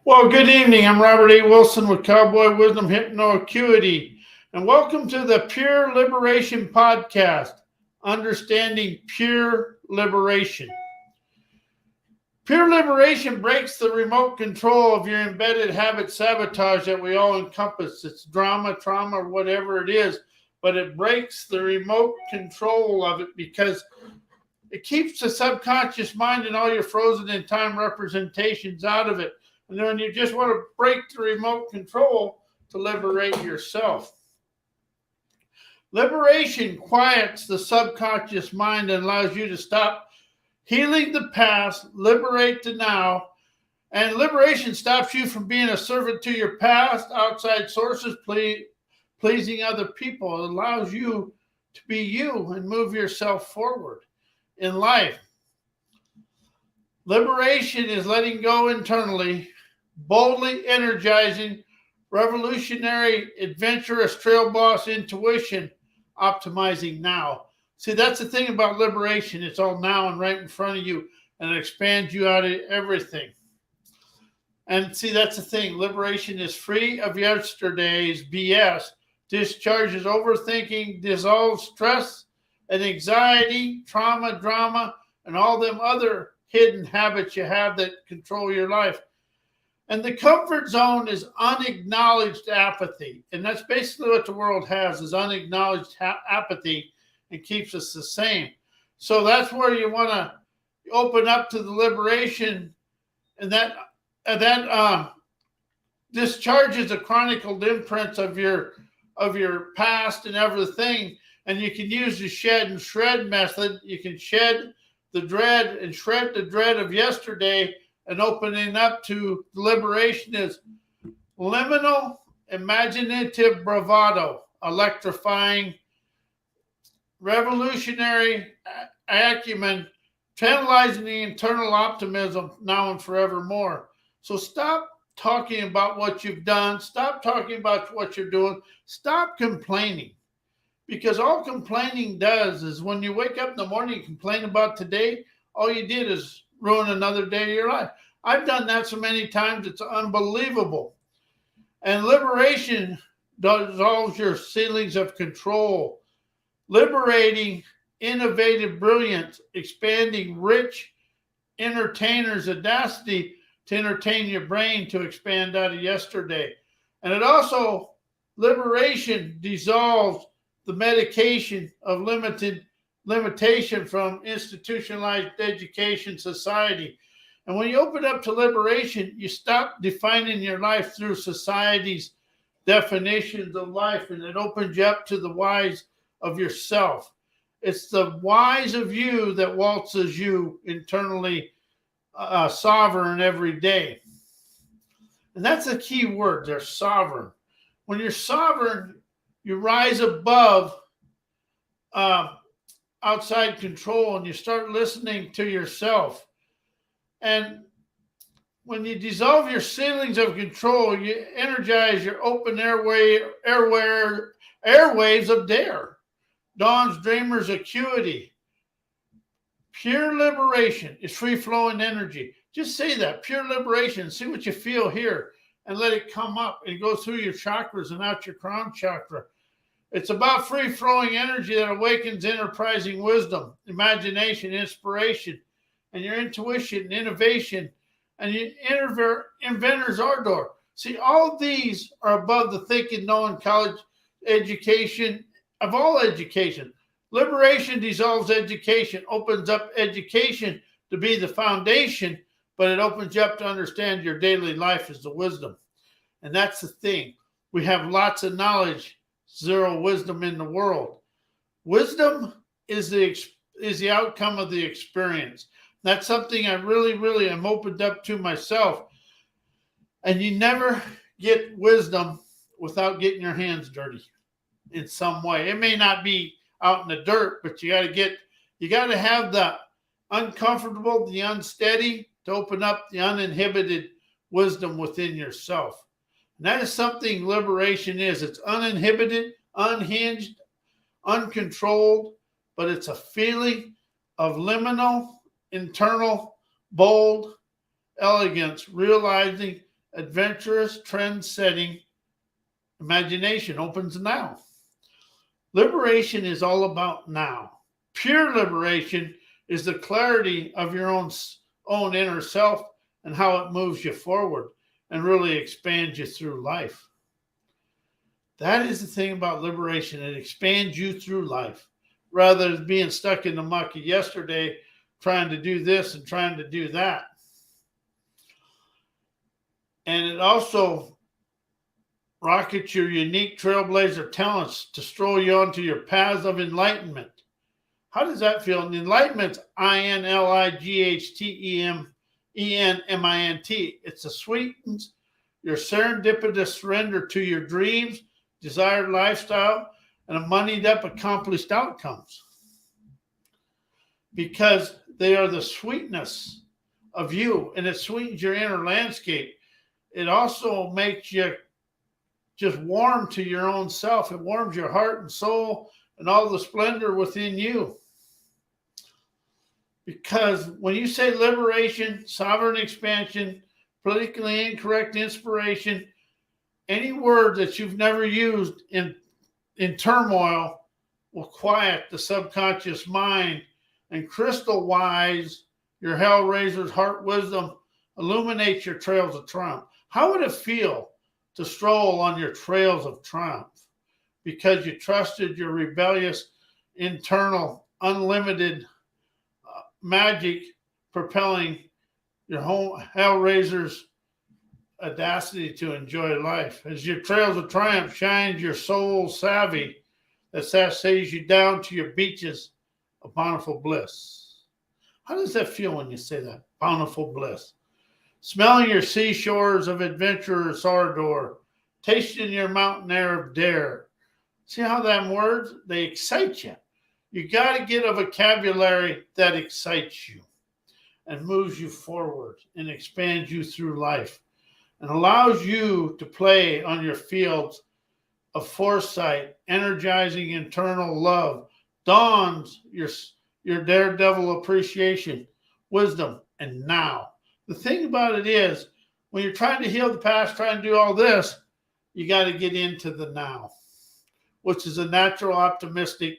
Well, good evening. I'm Robert A. Wilson with Cowboy Wisdom Hypnoacuity, and welcome to the Pure Liberation Podcast, Understanding Pure Liberation. Pure liberation breaks the remote control of your embedded habit sabotage that we all encompass. It's drama, trauma, or whatever it is, but it breaks the remote control of it because it keeps the subconscious mind and all your frozen in time representations out of it. And then you just want to break the remote control to liberate yourself. Liberation quiets the subconscious mind and allows you to stop healing the past, liberate the now, and liberation stops you from being a servant to your past, outside sources, pleasing other people. It allows you to be you and move yourself forward in life. Liberation is letting go internally, boldly energizing, revolutionary, adventurous, trail boss intuition, optimizing now. See, that's the thing about liberation. It's all now and right in front of you, and it expands you out of everything. And see, that's the thing. Liberation is free of yesterday's BS, discharges overthinking, dissolves stress and anxiety, trauma, drama, and all them other hidden habits you have that control your life. And the comfort zone is unacknowledged apathy. And that's basically what the world has, is unacknowledged apathy, and keeps us the same. So that's where you want to open up to the liberation, and that discharges the chronicled imprints of your past and everything. And you can use the shed and shred method. You can shed the dread and shred the dread of yesterday, and opening up to liberation is liminal, imaginative bravado, electrifying, revolutionary acumen, channelizing the internal optimism now and forevermore. So stop talking about what you've done. Stop talking about what you're doing. Stop complaining. Because all complaining does is when you wake up in the morning and complain about today, all you did is ruin another day of your life. I've done that so many times, it's unbelievable. And liberation dissolves your ceilings of control, liberating innovative brilliance, expanding rich entertainers' audacity to entertain your brain to expand out of yesterday. And it also, liberation dissolves the medication of limitation from institutionalized education society. And when you open up to liberation, you stop defining your life through society's definitions of life, and it opens you up to the whys of yourself. It's the whys of you that waltzes you internally sovereign every day. And that's the key word there, sovereign. When you're sovereign, you rise above outside control, and you start listening to yourself. And when you dissolve your ceilings of control, you energize your open airwaves of dare. Dawn's dreamer's acuity. Pure liberation is free-flowing energy. Just say that, pure liberation. See what you feel here, and let it come up and go through your chakras and out your crown chakra. It's about free-flowing energy that awakens enterprising wisdom, imagination, inspiration, and your intuition and innovation, and your inventor's ardor. See, all these are above the thinking, knowing, college education, of all education. Liberation dissolves education, opens up education to be the foundation, but it opens you up to understand your daily life as the wisdom. And that's the thing. We have lots of knowledge, zero wisdom in the world. Wisdom is the outcome of the experience. That's something I really am opened up to myself. And you never get wisdom without getting your hands dirty in some way. It may not be out in the dirt, but you got to have the uncomfortable, the unsteady, to open up the uninhibited wisdom within yourself. And that is something liberation is. It's uninhibited, unhinged, uncontrolled, but it's a feeling of liminal, internal, bold elegance, realizing adventurous, trend-setting imagination opens now. Liberation is all about now. Pure liberation is the clarity of your own inner self and how it moves you forward and really expands you through life. That is the thing about liberation. It expands you through life rather than being stuck in the muck of yesterday, trying to do this and trying to do that. And it also rockets your unique trailblazer talents to stroll you onto your paths of enlightenment. How does that feel? And enlightenment's INLIGHTEMENMINT. It sweetens your serendipitous surrender to your dreams, desired lifestyle, and a moneyed up accomplished outcomes. Because they are the sweetness of you, and it sweetens your inner landscape. It also makes you just warm to your own self. It warms your heart and soul and all the splendor within you. Because when you say liberation, sovereign expansion, politically incorrect inspiration, any word that you've never used in turmoil will quiet the subconscious mind and crystal wise your Hellraiser's heart wisdom, illuminate your trails of triumph. How would it feel to stroll on your trails of triumph because you trusted your rebellious, internal, unlimited magic propelling your whole Hellraiser's audacity to enjoy life? As your trails of triumph shines your soul savvy that says you down to your beaches of bountiful bliss. How does that feel when you say that? Bountiful bliss. Smelling your seashores of adventure Sardor, tasting your mountain air of dare. See how them words, they excite you. You got to get a vocabulary that excites you and moves you forward and expands you through life and allows you to play on your fields of foresight, energizing internal love, dawns your daredevil appreciation, wisdom, and now. The thing about it is, when you're trying to heal the past, trying to do all this, you got to get into the now, which is a natural optimistic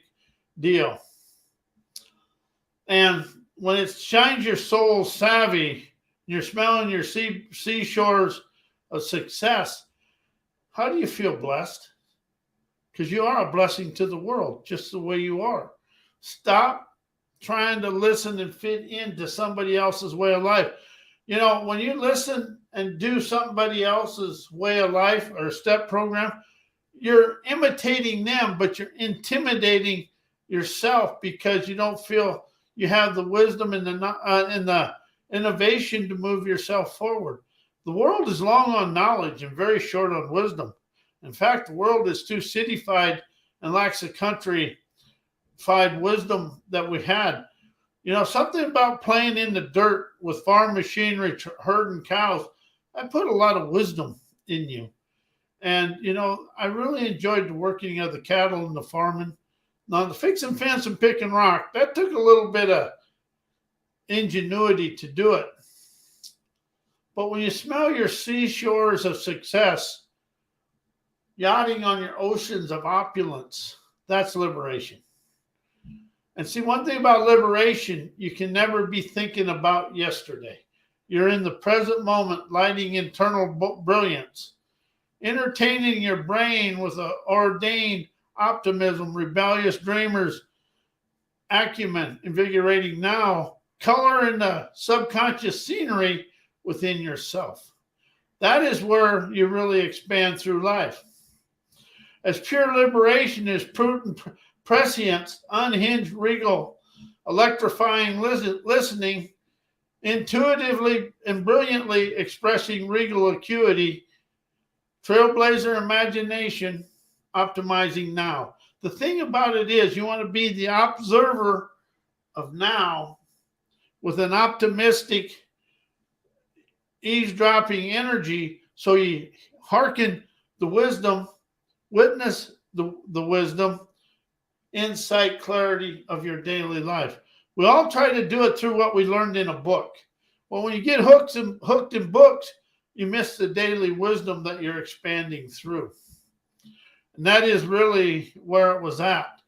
deal. And when it shines your soul savvy, you're smelling your seashores of success, how do you feel? Blessed? Because you are a blessing to the world, just the way you are. Stop trying to listen and fit into somebody else's way of life. You know, when you listen and do somebody else's way of life or step program, you're imitating them, but you're intimidating yourself because you don't feel you have the wisdom and the innovation to move yourself forward. The world is long on knowledge and very short on wisdom. In fact, the world is too cityfied and lacks the countrified wisdom that we had. You know, something about playing in the dirt with farm machinery, herding cows, I put a lot of wisdom in you. And, you know, I really enjoyed the working of the cattle and the farming. Now, the fixing fence and picking rock, that took a little bit of ingenuity to do it. But when you smell your seashores of success, yachting on your oceans of opulence, that's liberation. And see, one thing about liberation, you can never be thinking about yesterday. You're in the present moment, lighting internal brilliance, entertaining your brain with an ordained optimism, rebellious dreamers, acumen, invigorating now, color in the subconscious scenery within yourself. That is where you really expand through life. As pure liberation is prudent prescience, unhinged, regal, electrifying listening, intuitively and brilliantly expressing regal acuity, trailblazer imagination, optimizing now. The thing about it is you want to be the observer of now with an optimistic, eavesdropping energy, so you hearken the wisdom, witness the wisdom, insight, clarity of your daily life. We all try to do it through what we learned in a book. Well, when you get hooked in books, you miss the daily wisdom that you're expanding through. And that is really where it was at.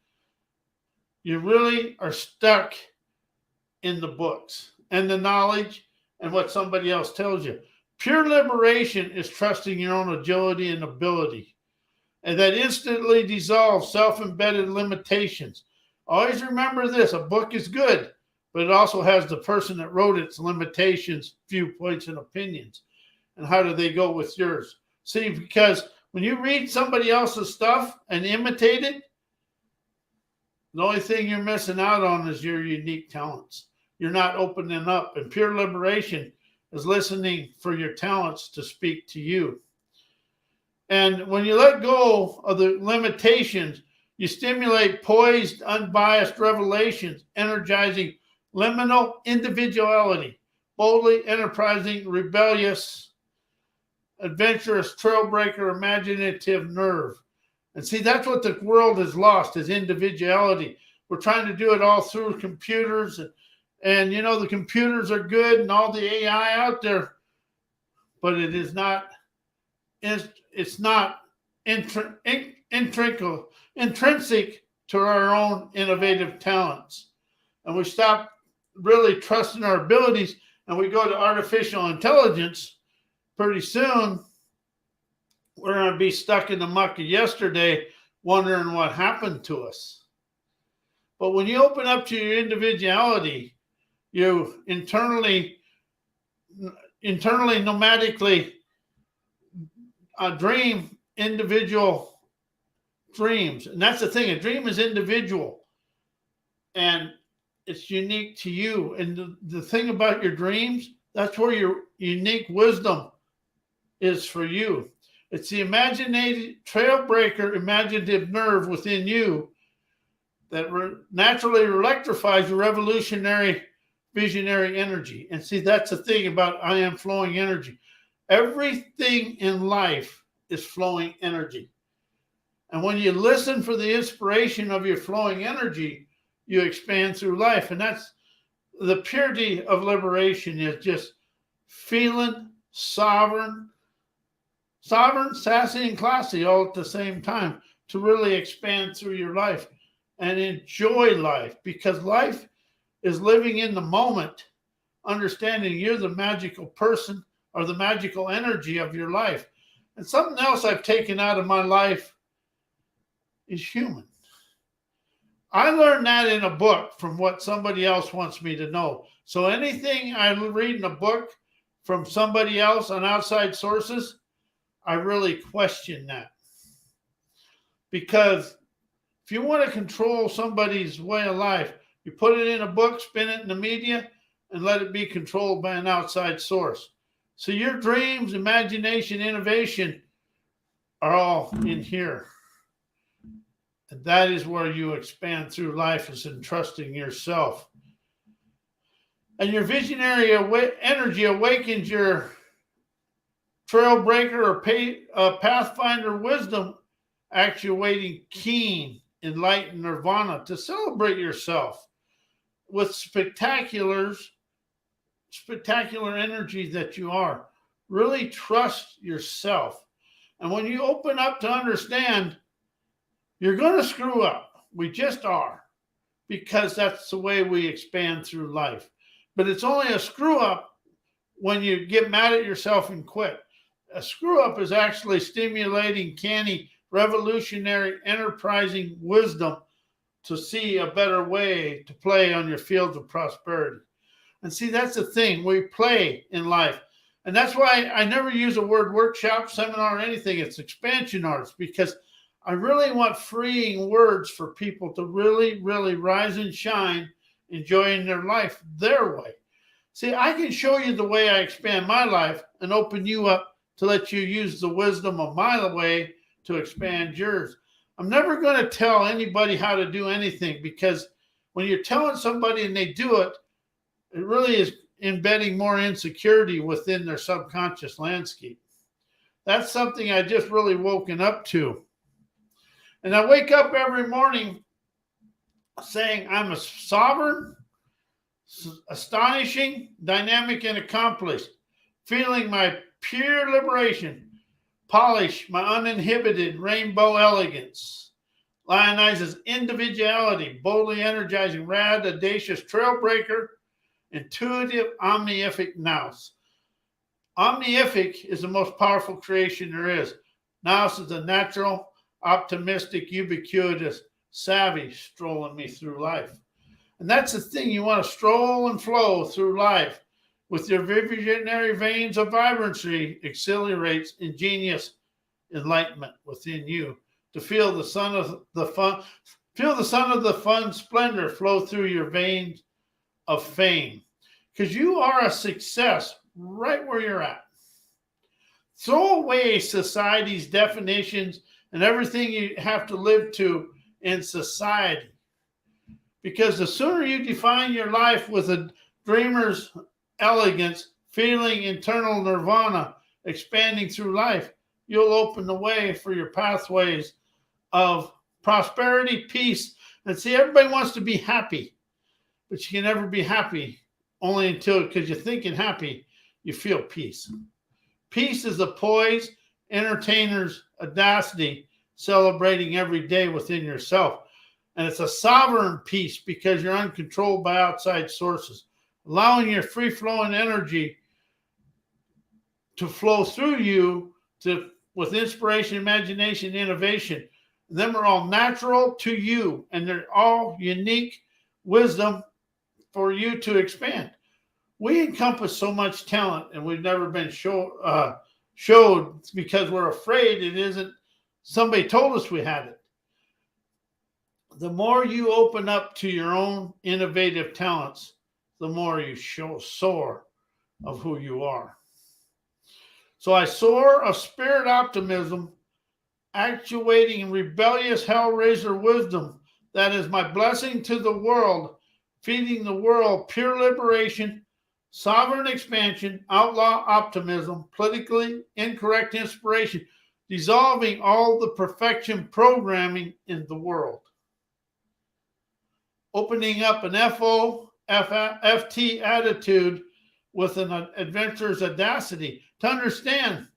You really are stuck in the books and the knowledge and what somebody else tells you. Pure liberation is trusting your own agility and ability, and that instantly dissolves self-embedded limitations. Always remember this: a book is good, but it also has the person that wrote its limitations, viewpoints, and opinions. And how do they go with yours? See, because when you read somebody else's stuff and imitate it, the only thing you're missing out on is your unique talents. You're not opening up. And pure liberation is listening for your talents to speak to you. And when you let go of the limitations, you stimulate poised, unbiased revelations, energizing liminal individuality, boldly enterprising, rebellious, adventurous, trailbreaker, imaginative nerve. And see, that's what the world has lost, is individuality. We're trying to do it all through computers. And you know, the computers are good and all the AI out there, but it is not, it's not intrinsic to our own innovative talents. And we stop really trusting our abilities and we go to artificial intelligence. Pretty soon, we're going to be stuck in the muck of yesterday wondering what happened to us. But when you open up to your individuality, you internally nomadically dream individual dreams. And that's the thing. A dream is individual and it's unique to you. And the thing about your dreams, that's where your unique wisdom is for you. It's the imaginative trailbreaker, imaginative nerve within you that naturally electrifies your revolutionary, visionary energy. And see, that's the thing about I am flowing energy. Everything in life is flowing energy. And when you listen for the inspiration of your flowing energy, you expand through life. And that's the purity of liberation, is just feeling sovereign, sassy, and classy all at the same time, to really expand through your life and enjoy life, because life is living in the moment, understanding you're the magical person or the magical energy of your life. And something else I've taken out of my life is human. I learned that in a book from what somebody else wants me to know. So anything I read in a book from somebody else on outside sources, I really question that. Because if you want to control somebody's way of life, you put it in a book, spin it in the media, and let it be controlled by an outside source. So your dreams, imagination, innovation are all in here. And that is where you expand through life, is in trusting yourself. And your visionary energy awakens your trailbreaker or pathfinder wisdom, actuating keen, enlightened nirvana to celebrate yourself with spectacular energy that you are. Really trust yourself. And when you open up to understand, you're going to screw up. We just are, because that's the way we expand through life. But it's only a screw up when you get mad at yourself and quit. A screw up is actually stimulating, canny, revolutionary, enterprising wisdom to see a better way to play on your fields of prosperity. And see, that's the thing. We play in life. And that's why I never use a word workshop, seminar, or anything. It's expansion arts, because I really want freeing words for people to really, really rise and shine, enjoying their life their way. See, I can show you the way I expand my life and open you up to let you use the wisdom of my way to expand yours. I'm never going to tell anybody how to do anything, because when you're telling somebody and they do it, it really is embedding more insecurity within their subconscious landscape. That's something I just really woken up to. And I wake up every morning saying I'm a sovereign, astonishing, dynamic, and accomplished, feeling my pure liberation. Polish my uninhibited rainbow elegance. Lionizes individuality, boldly energizing, rad, audacious, trailbreaker, intuitive, omnific nous. Omnific is the most powerful creation there is. Nous is a natural, optimistic, ubiquitous, savvy strolling me through life. And that's the thing. You want to stroll and flow through life with your visionary veins of vibrancy, accelerates ingenious enlightenment within you. To feel the sun of the fun splendor flow through your veins of fame, because you are a success right where you're at. Throw away society's definitions and everything you have to live to in society, because the sooner you define your life with a dreamer's elegance, feeling internal nirvana, expanding through life, you'll open the way for your pathways of prosperity, peace. And see, everybody wants to be happy, but you can never be happy only until, because you're thinking happy, you feel peace. Peace is the poise, entertainer's audacity, celebrating every day within yourself. And it's a sovereign peace because you're uncontrolled by outside sources, allowing your free-flowing energy to flow through you with inspiration, imagination, innovation. Them are all natural to you, and they're all unique wisdom for you to expand. We encompass so much talent, and we've never been showed because we're afraid it isn't. Somebody told us we had it. The more you open up to your own innovative talents, the more you soar of who you are. So I soar of spirit optimism, actuating rebellious hellraiser wisdom that is my blessing to the world, feeding the world pure liberation, sovereign expansion, outlaw optimism, politically incorrect inspiration, dissolving all the perfection programming in the world. Opening up an FT attitude with an adventurer's audacity to understand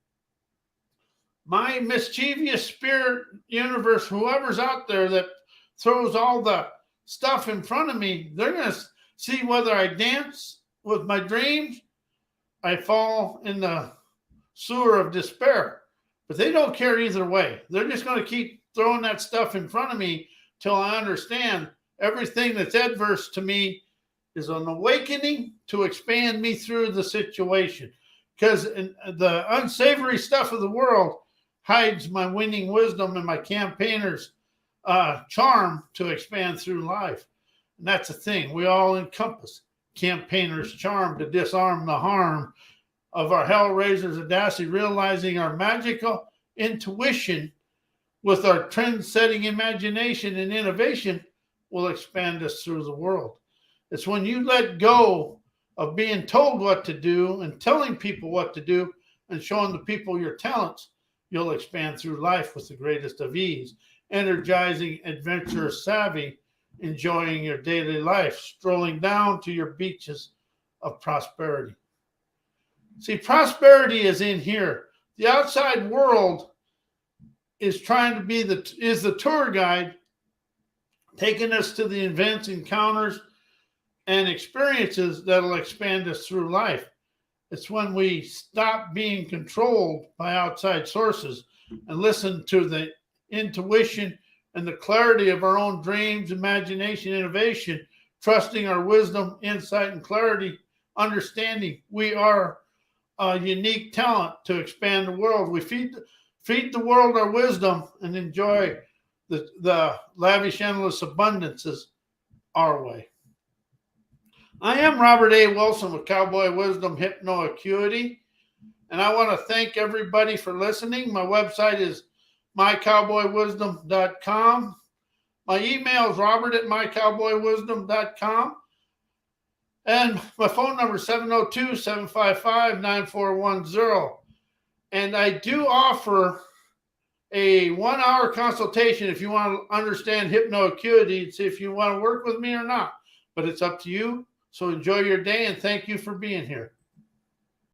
my mischievous spirit universe, whoever's out there that throws all the stuff in front of me, they're going to see whether I dance with my dreams, I fall in the sewer of despair. But they don't care either way. They're just going to keep throwing that stuff in front of me till I understand everything that's adverse to me is an awakening to expand me through the situation. Because the unsavory stuff of the world hides my winning wisdom and my campaigner's charm to expand through life. And that's the thing. We all encompass campaigner's charm to disarm the harm of our hellraiser's audacity, realizing our magical intuition with our trend-setting imagination and innovation will expand us through the world. It's when you let go of being told what to do and telling people what to do and showing the people your talents, you'll expand through life with the greatest of ease, energizing, adventurous, savvy, enjoying your daily life, strolling down to your beaches of prosperity. See, prosperity is in here. The outside world is trying to be the tour guide, taking us to the events, encounters, and experiences that'll expand us through life. It's when we stop being controlled by outside sources and listen to the intuition and the clarity of our own dreams, imagination, innovation, trusting our wisdom, insight, and clarity, understanding we are a unique talent to expand the world. We feed the world our wisdom and enjoy the lavish, endless abundances our way. I am Robert A. Wilson with Cowboy Wisdom Hypno Acuity, and I want to thank everybody for listening. My website is mycowboywisdom.com. My email is robert@mycowboywisdom.com. And my phone number is 702-755-9410. And I do offer a 1-hour consultation if you want to understand hypno acuity and see if you want to work with me or not. But it's up to you. So enjoy your day, and thank you for being here.